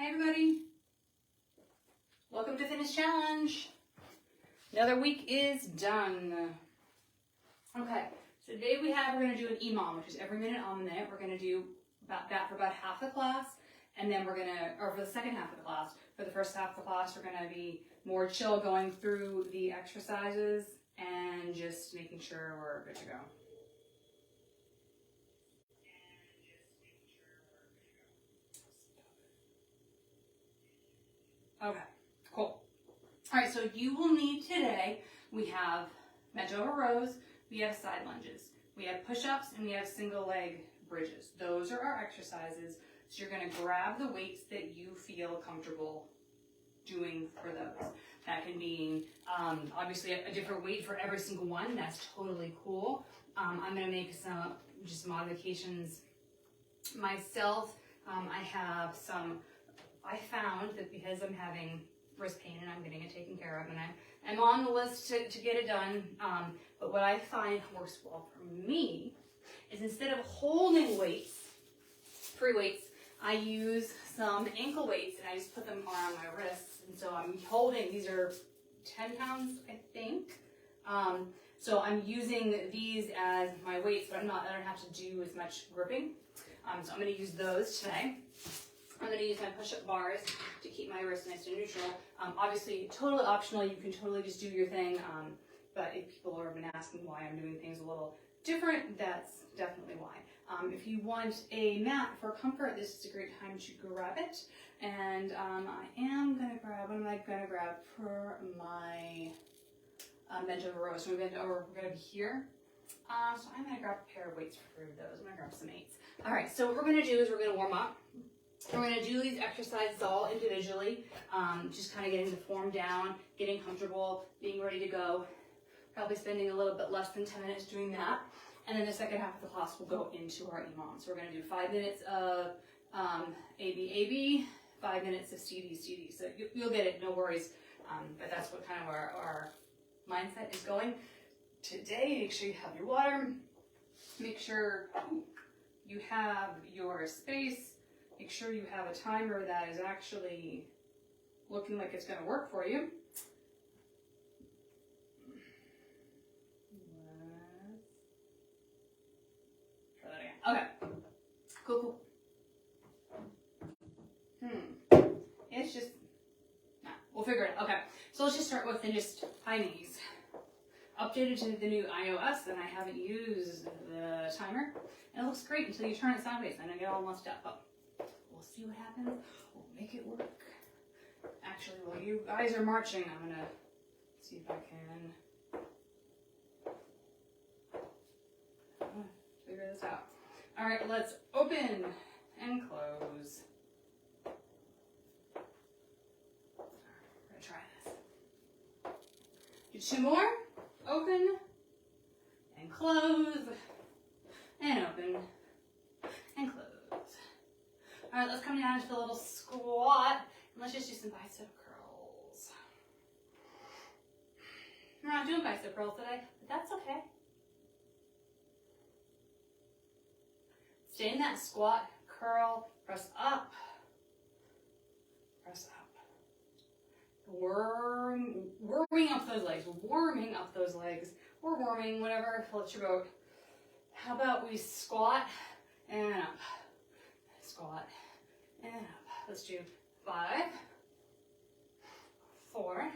Hi everybody, welcome to Fitness Challenge. Another week is done. Okay, so today we're going to do an EMOM, which is every minute on the minute. We're going to do about that for about half the class, and then we're going to, or for the second half of the class, for the first half of the class, we're going to be more chill going through the exercises and just making sure we're good to go. Okay, cool. All right, so you will need today, we have bent over rows, we have side lunges, we have push-ups, and we have single leg bridges. Those are our exercises. So you're gonna grab the weights that you feel comfortable doing for those. That can be obviously a different weight for every single one. That's totally cool. I'm gonna make some just modifications myself. I found that because I'm having wrist pain and I'm getting it taken care of, and I'm on the list to get it done, but what I find works well for me is instead of holding weights, free weights, I use some ankle weights and I just put them around my wrists. And so I'm holding, these are 10 pounds, I think. So I'm using these as my weights, but I don't have to do as much gripping. So I'm going to use those today. I'm going to use my push-up bars to keep my wrist nice and neutral. Obviously, totally optional. You can totally just do your thing. But if people have been asking why I'm doing things a little different, that's definitely why. If you want a mat for comfort, this is a great time to grab it. And I am going to grab, what am I going to grab for my bent over row? So we're going to be here. So I'm going to grab a pair of weights for those. I'm going to grab some eights. All right, so what we're going to do is we're going to warm up. We're going to do these exercises all individually, just kind of getting the form down, getting comfortable, being ready to go. Probably spending a little bit less than 10 minutes doing that. And then the second half of the class will go into our EMOM. So we're going to do 5 minutes of AB, 5 minutes of CD. So you'll get it, no worries. But that's what kind of our mindset is going. Today, make sure you have your water. Make sure you have your space. Make sure you have a timer that is actually looking like it's going to work for you. Let's try that again. Okay. Cool. It's just, we'll figure it out. Okay. So let's just start with just high knees. Updated to the new iOS, and I haven't used the timer. And it looks great until you turn it sideways and I get all messed up. We'll see what happens. We'll make it work. Actually, while you guys are marching, I'm going to see if I can figure this out. All right, let's open and close. We're going to try this. Do 2 more. Open and close and open and close. All right, let's come down to the little squat, and let's just do some bicep curls. We're not doing bicep curls today, but that's okay. Stay in that squat, curl, press up, press up. Warming up those legs, or warming, whatever floats your boat. How about we squat and up, squat and up. Let's do 5, 4,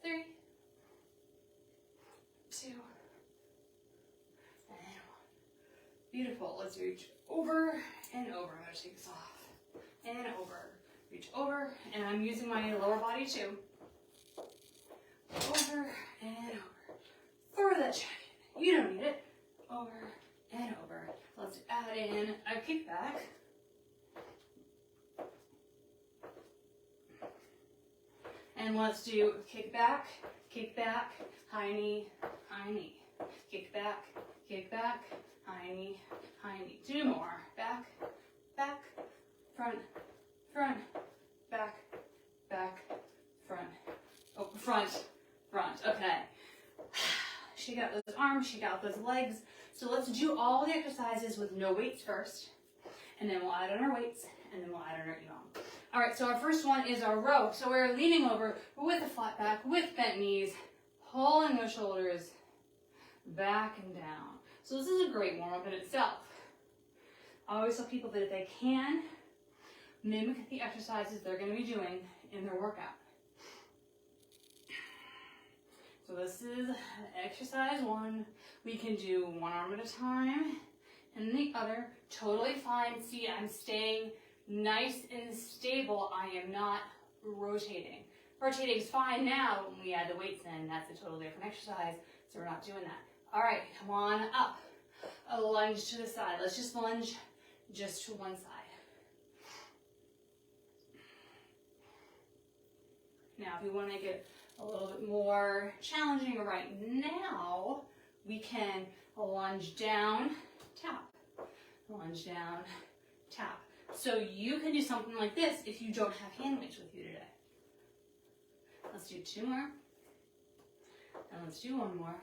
3, 2, and 1. Beautiful. Let's reach over and over. I'm going to take this off. And over. Reach over. And I'm using my lower body too. Over and over. Throw that jacket. You don't need it. Over and over. Let's add in a kickback. And let's do kickback, high knee, kickback, high knee. 2 more. Back, front, back, front. Oh, front. Okay. Shake out those arms, shake out those legs. So let's do all the exercises with no weights first. And then we'll add on our weights, and then we'll add our EMOM. All right, so our first one is our row. So we're leaning over with a flat back, with bent knees, pulling those shoulders back and down. So this is a great warm-up in itself. I always tell people that if they can, mimic the exercises they're going to be doing in their workout. So this is exercise 1. We can do one arm at a time and the other. Totally fine. See, I'm staying nice and stable. I am not rotating. Rotating is fine now when we add the weights in. That's a totally different exercise, so we're not doing that. All right, come on up. A lunge to the side. Let's just lunge just to one side. Now, if you want to make it a little bit more challenging right now, we can lunge down, tap. Lunge down, tap. So you can do something like this if you don't have hand weights with you today. Let's do 2 more. And let's do 1 more.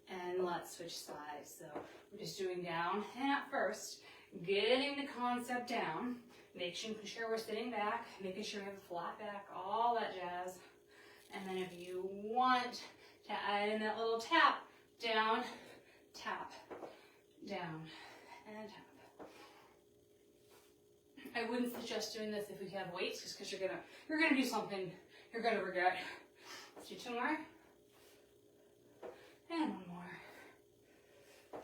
And let's switch sides. So we're just doing down and up first, getting the concept down, making sure we're sitting back, making sure we have a flat back, all that jazz. And then if you want to add in that little tap, down, tap, down, and tap. I wouldn't suggest doing this if we have weights, just because you're gonna do something you're gonna regret. Let's do 2 more. And 1 more.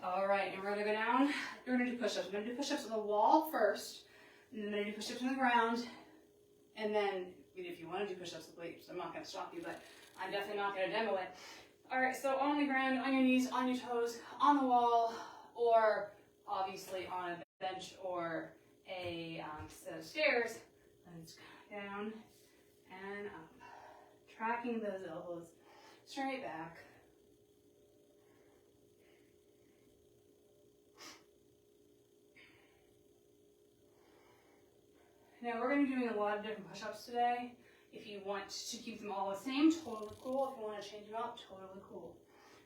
All right, and we're gonna go down. We're gonna do push-ups. We're gonna do push-ups on the wall first, and then I'm gonna do push-ups on the ground, and then if you want to do push-ups with weights, I'm not gonna stop you, but I'm definitely not gonna demo it. All right, so on the ground, on your knees, on your toes, on the wall, or obviously on a bench or a set of stairs. Let's go down and up, tracking those elbows straight back. Now we're going to be doing a lot of different push-ups today. If you want to keep them all the same, totally cool. If you want to change them up, totally cool.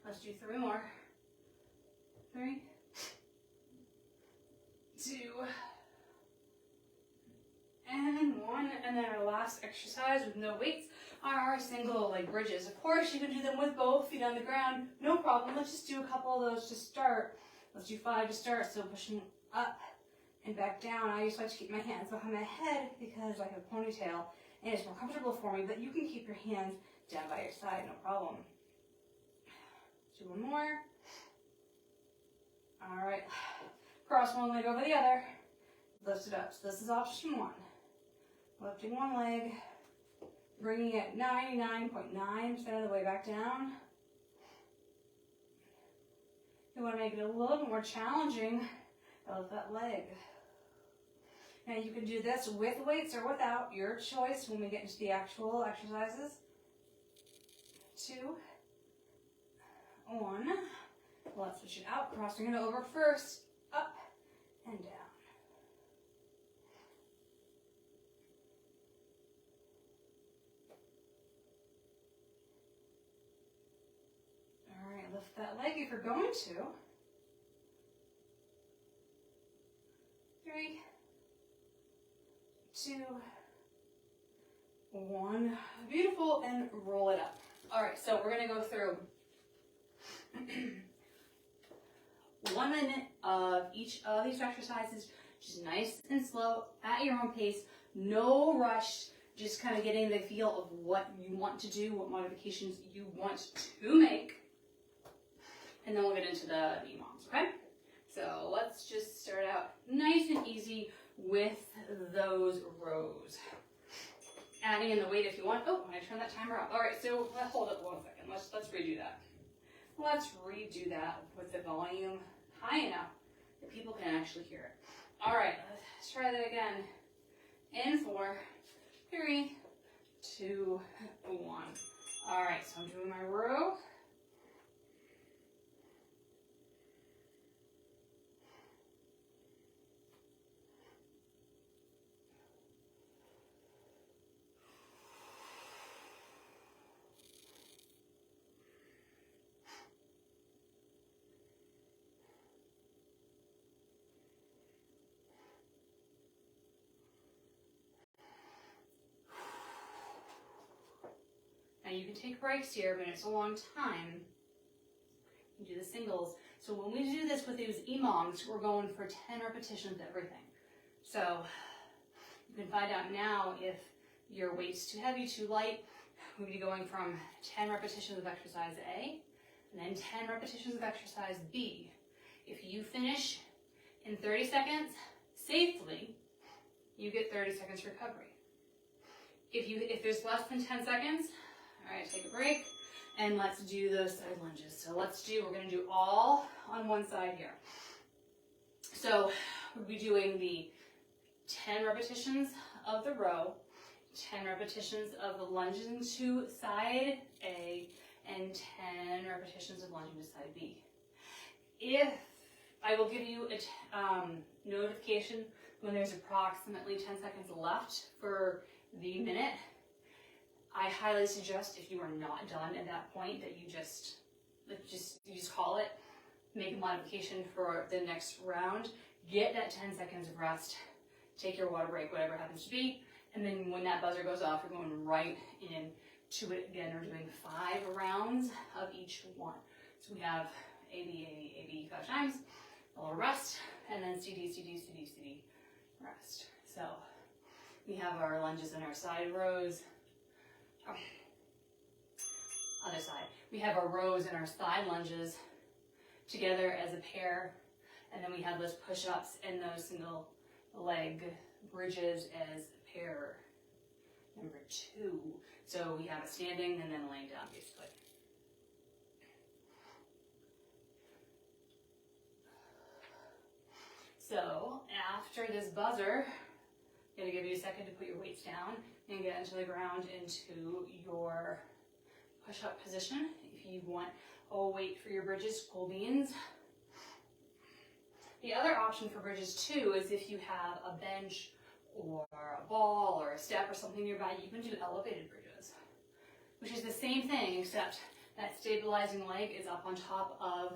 Let's do 3 more. 3, 2, and 1. And then our last exercise with no weights are our single leg bridges. Of course, you can do them with both feet on the ground. No problem. Let's just do a couple of those to start. Let's do 5 to start. So pushing up and back down. I just like to keep my hands behind my head because I have a ponytail and it's more comfortable for me, but you can keep your hands down by your side, no problem. Do 1 more. All right, cross one leg over the other, lift it up. So this is option 1. Lifting one leg, bringing it 99.9% of the way back down. You want to make it a little bit more challenging, lift that leg. Now you can do this with weights or without, your choice when we get into the actual exercises. 2, 1. Let's switch it out, crossing it over first, up and down. All right, lift that leg if you're going to. 3, 2, 1. Beautiful, and roll it up. All right, so we're gonna go through 1 minute of each of these exercises, just nice and slow at your own pace, no rush, just kind of getting the feel of what you want to do, what modifications you want to make, and then we'll get into the EMOMs, okay? So let's just start out nice and easy with those rows. Adding in the weight if you want. Oh, I'm gonna turn that timer off. All right, so hold it 1 second. Let's redo that. Let's redo that with the volume high enough that people can actually hear it. All right, let's try that again. In 4, 3, 2, 1. All right, so I'm doing my row. you can take breaks here, but it's a long time. You do the singles. So when we do this with these EMOMs, we're going for 10 repetitions of everything. So you can find out now if your weight's too heavy, too light. We'll be going from 10 repetitions of exercise A, and then 10 repetitions of exercise B. If you finish in 30 seconds safely, you get 30 seconds recovery. If there's less than 10 seconds, all right, take a break, and let's do those side lunges. So we're gonna do all on one side here. So we'll be doing the 10 repetitions of the row, 10 repetitions of the lunges into side A, and 10 repetitions of lunging to side B. If I will give you a notification when there's approximately 10 seconds left for the minute, I highly suggest, if you are not done at that point, that you just call it, make a modification for the next round, get that 10 seconds of rest, take your water break, whatever it happens to be, and then when that buzzer goes off, you're going right into it again. We're doing 5 rounds of each one. So we have A, B, A, A, B 5 times, a little rest, and then C, D, C, D, C, D, C, D, rest. So we have our lunges in our side rows. Other side. We have our rows and our side lunges together as a pair, and then we have those push-ups and those single leg bridges as pair number 2. So we have a standing and then a laying down basically. So after this buzzer, I'm going to give you a second to put your weights down and get into the ground into your push-up position. If you want a weight for your bridges, cool beans. The other option for bridges too is if you have a bench or a ball or a step or something nearby, you can do elevated bridges, which is the same thing except that stabilizing leg is up on top of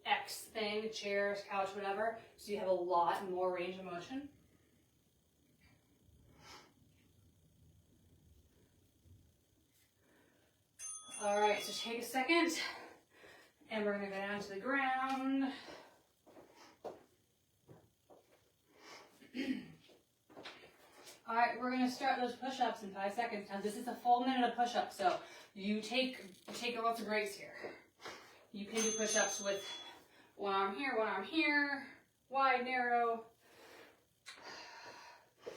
X thing, chair, couch, whatever, so you have a lot more range of motion. All right, so take a second, and we're gonna go down to the ground. All right, we're gonna start those push-ups in 5 seconds. Now this is a full minute of push-ups, so you take lots of breaks here. You can do push-ups with one arm here, wide, narrow.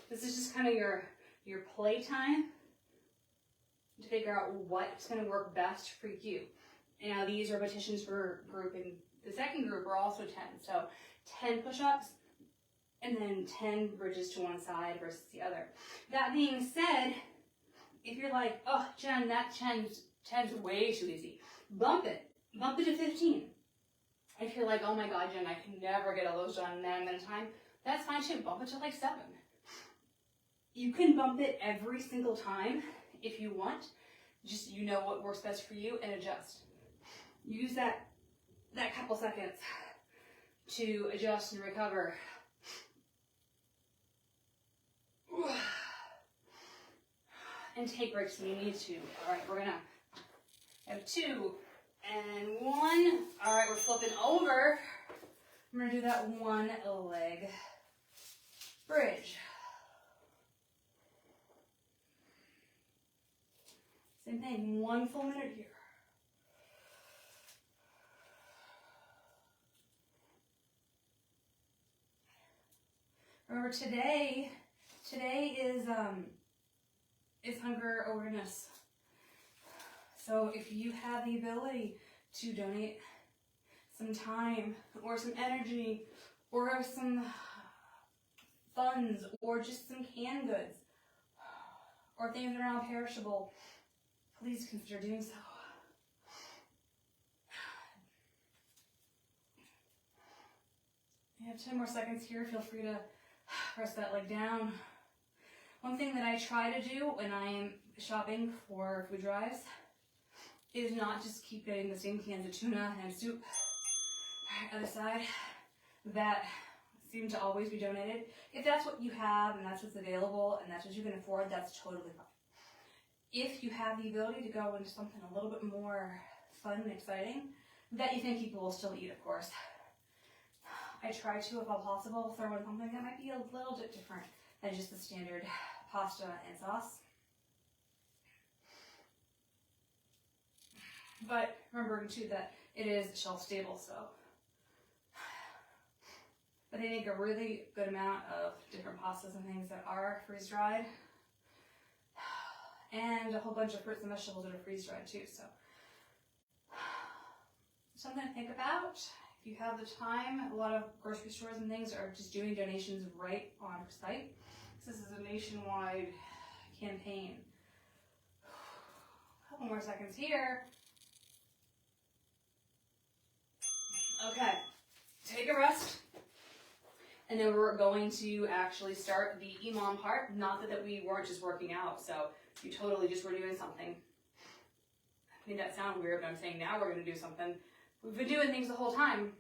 This is just kind of your play time to figure out what's going to work best for you. And now these repetitions for grouping the second group are also 10. So 10 push-ups and then 10 bridges to one side versus the other. That being said, if you're like, oh, Jen, that 10's way too easy, bump it to 15. If you're like, oh my God, Jen, I can never get all those done in that amount of time, that's fine too. Bump it to like 7. You can bump it every single time if you want. Just you know what works best for you and adjust. Use that couple seconds to adjust and recover. And take breaks when you need to. All right, we're gonna have 2 and 1. All right, we're flipping over. I'm gonna do that one leg bridge. Same thing, 1 full minute here. Remember today is hunger awareness. So if you have the ability to donate some time or some energy or some funds or just some canned goods or things that are non-perishable, please consider doing so. You have 10 more seconds here. Feel free to press that leg down. One thing that I try to do when I am shopping for food drives is not just keep getting the same cans of tuna and soup. All right, other side. That seem to always be donated. If that's what you have and that's what's available and that's what you can afford, that's totally fine. if you have the ability to go into something a little bit more fun and exciting, that you think people will still eat, of course. I try to, if all possible, throw in something that might be a little bit different than just the standard pasta and sauce. But remembering too that it is shelf stable, so. But they make a really good amount of different pastas and things that are freeze dried. And a whole bunch of fruits and vegetables that are freeze dried too, so. Something to think about. If you have the time, a lot of grocery stores and things are just doing donations right on site. This is a nationwide campaign. A couple more seconds here. Okay, take a rest. And then we're going to actually start the EMOM part. Not that we weren't just working out, so you totally just were doing something. I mean, that sounds weird, but I'm saying now we're going to do something. We've been doing things the whole time.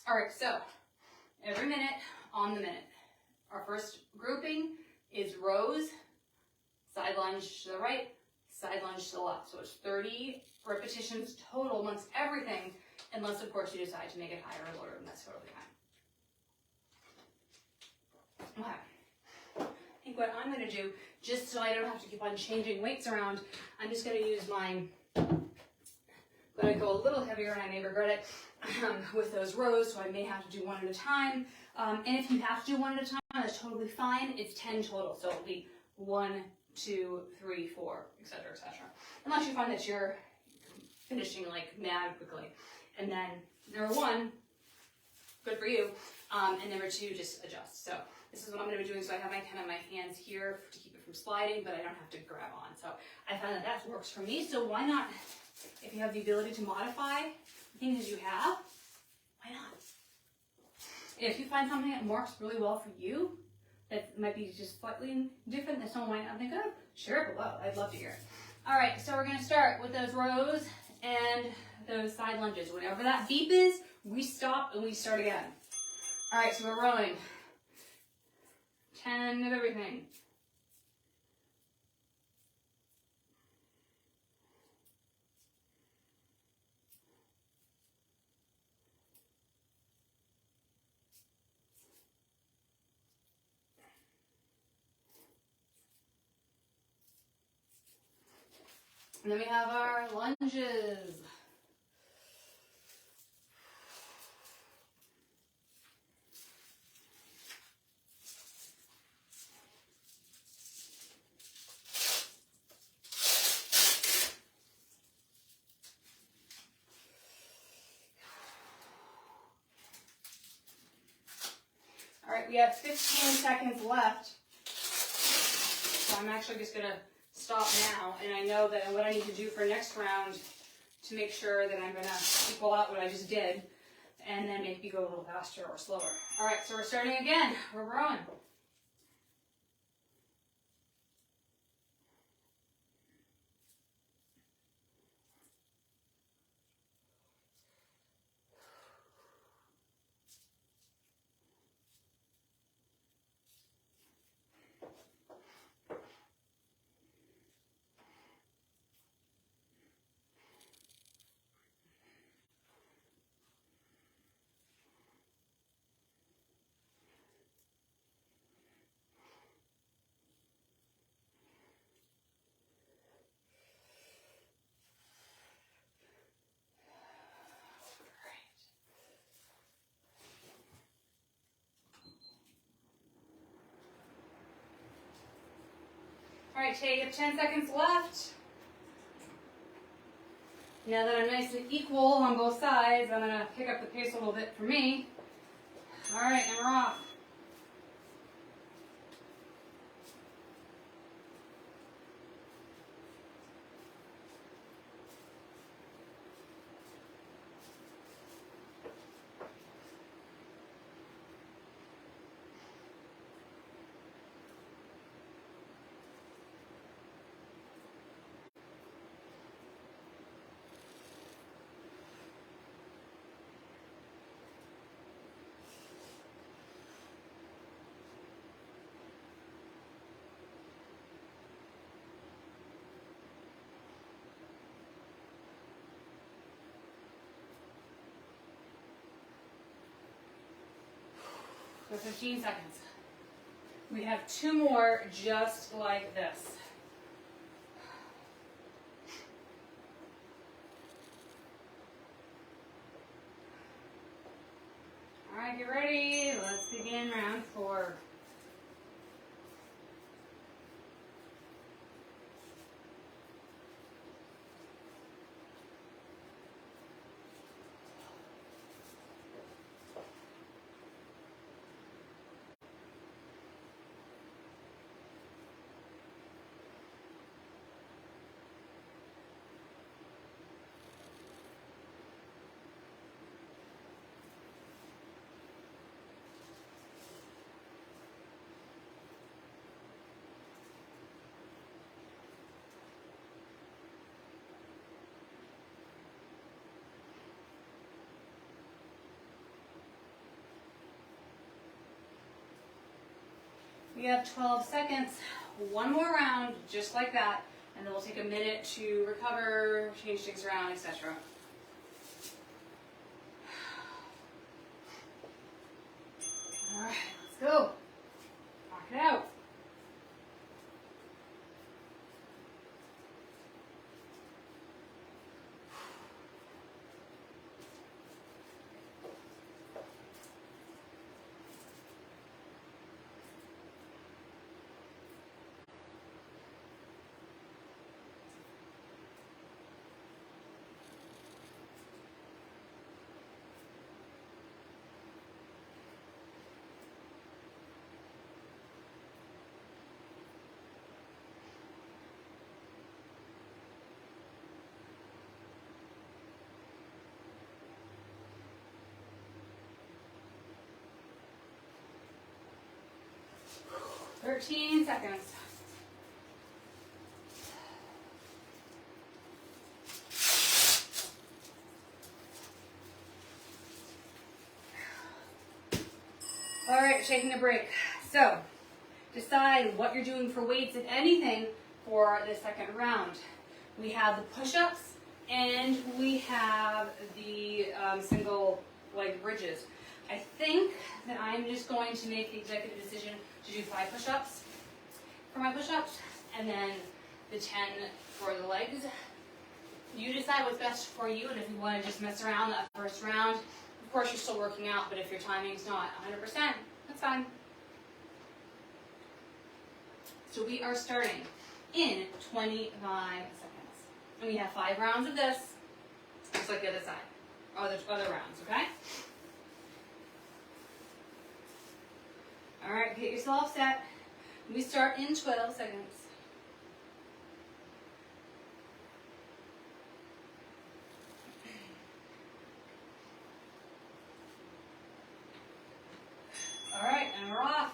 All right, so every minute on the minute. Our first grouping is rows, side lunge to the right, side lunge to the left. So it's 30 repetitions total amongst everything, unless, of course, you decide to make it higher or lower, and that's totally fine. Okay. I think what I'm going to do, just so I don't have to keep on changing weights around, I'm just going to use mine. I'm going to go a little heavier, and I may regret it, with those rows, so I may have to do one at a time. And if you have to do one at a time, that's totally fine. It's 10 total, so it'll be 1, 2, 3, 4, etc., etc. Unless you find that you're finishing like mad quickly. And then number 1, good for you. And number 2, just adjust. So this is what I'm going to be doing. So I have my kind of my hands here to keep it from sliding, but I don't have to grab on. So I find that that works for me. So why not, if you have the ability to modify things you have, why not? If you find something that works really well for you, that might be just slightly different that someone might not think of, share it below. I'd love to hear it. All right, so we're going to start with those rows and those side lunges. Whenever that beep is, we stop and we start again. All right, so we're rowing. 10 of everything. And then we have our lunges. All right, we have 15 seconds left. So I'm actually just gonna stop now, and I know that what I need to do for next round to make sure that I'm gonna equal out what I just did, and then maybe go a little faster or slower. All right, so we're starting again. We're rowing. All right, take 10 seconds left. Now that I'm nice and equal on both sides, I'm gonna pick up the pace a little bit for me. All right, and we're off. for 15 seconds. We have 2 more just like this. All right, get ready. Let's begin round 4. We have 12 seconds, 1 more round, just like that, and then we'll take a minute to recover, change things around, etc. All right, let's go. Rock it out. Thirteen seconds. All right, taking a break. So, decide what you're doing for weights, if anything, for the second round. We have the push-ups and we have the single leg bridges. I think that I'm just going to make the executive decision to do 5 push-ups for my push-ups and then the 10 for the legs. You decide what's best for you, and if you want to just mess around that first round, of course you're still working out, but if your timing's not 100%, that's fine. So we are starting in 25 seconds. And we have 5 rounds of this, just like the other side, other rounds, okay? All right, get yourself set. We start in 12 seconds. All right, and we're off.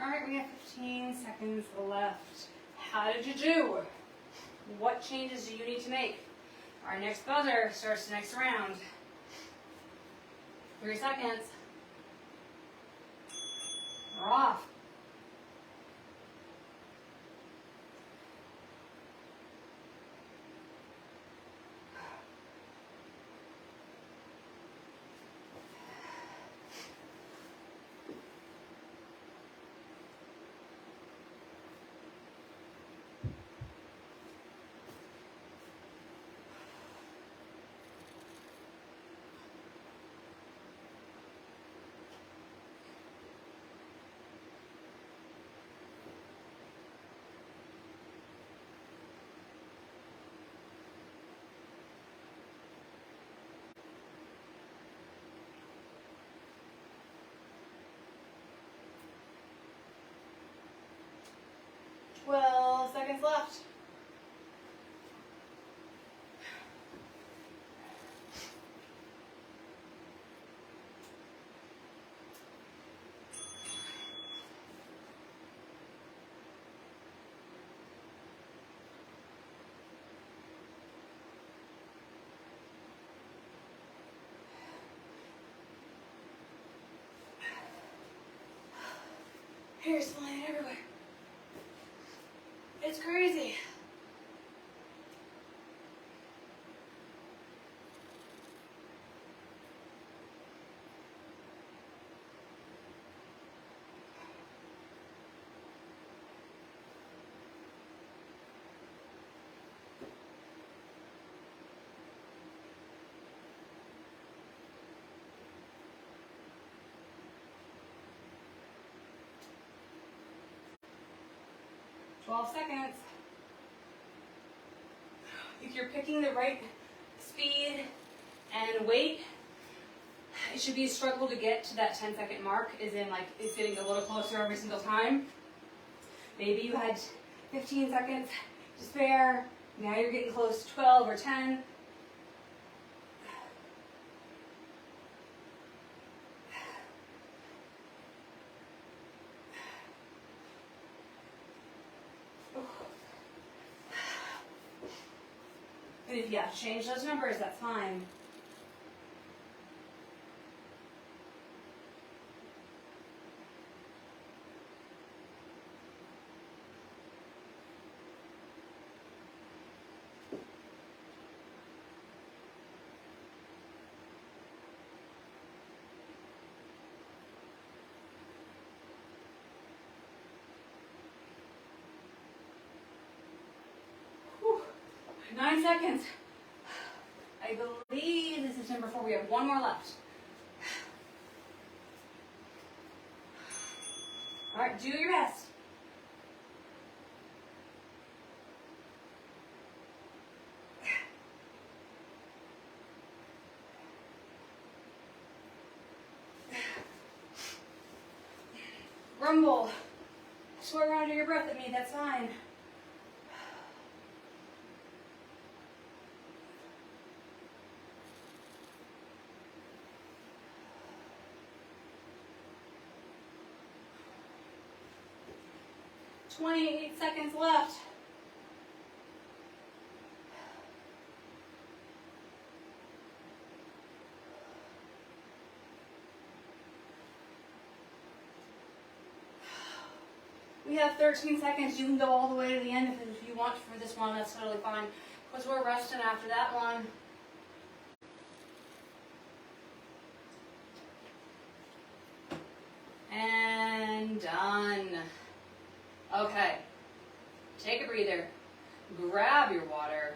All right, we have 15 seconds left. How did you do? What changes do you need to make? Our next buzzer starts the next round. 3 seconds. We're off. left. Hair's flying everywhere. It's crazy. Seconds. If you're picking the right speed and weight, it should be a struggle to get to that 10-second mark, as in like it's getting a little closer every single time. Maybe you had 15 seconds to spare, now you're getting close to 12 or 10. And if you have to change those numbers, that's fine. Whew. 9 seconds. I believe this is number 4. We have one more left. All right, do your best. Rumble. Swear under your breath at me, that's fine. "28 seconds left. We have 13 seconds. You can go all the way to the end if you want for this one. That's totally fine. Because we're resting after that one. And done. Okay. Take a breather. Grab your water.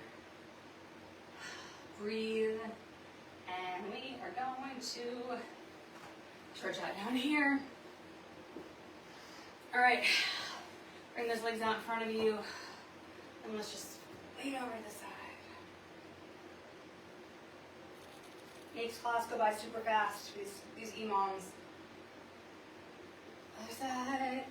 Breathe. And we are going to stretch out down here. All right. Bring those legs out in front of you. And let's just lean over to the side. Makes class go by super fast, these EMOMs. Other side.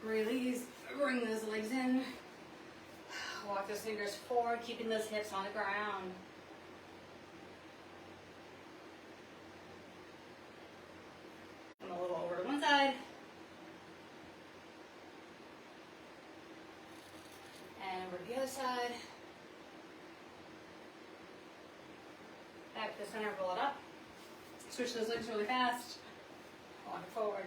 Release, bring those legs in. Walk those fingers forward, keeping those hips on the ground. And a little over to one side. And over to the other side. Back to the center, pull it up. Switch those legs really fast. Walk it forward.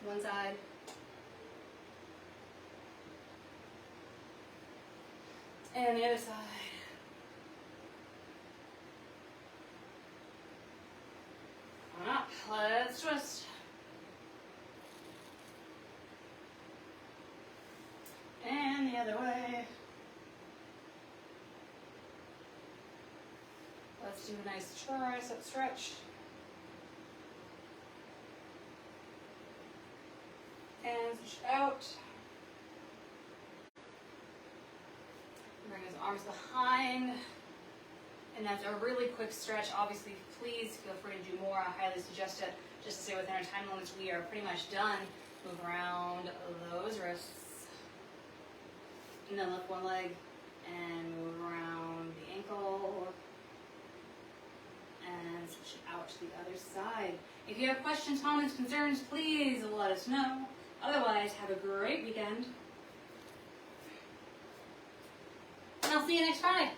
One side. And the other side. On up. Let's twist. And the other way. Let's do a nice tricep stretch. And switch out. Bring his arms behind. And that's a really quick stretch. Obviously, please feel free to do more. I highly suggest it. Just to stay within our time limits, we are pretty much done. Move around those wrists. And then lift one leg and move around the ankle. And switch it out to the other side. If you have questions, comments, concerns, please let us know. Otherwise, have a great weekend. And I'll see you next Friday.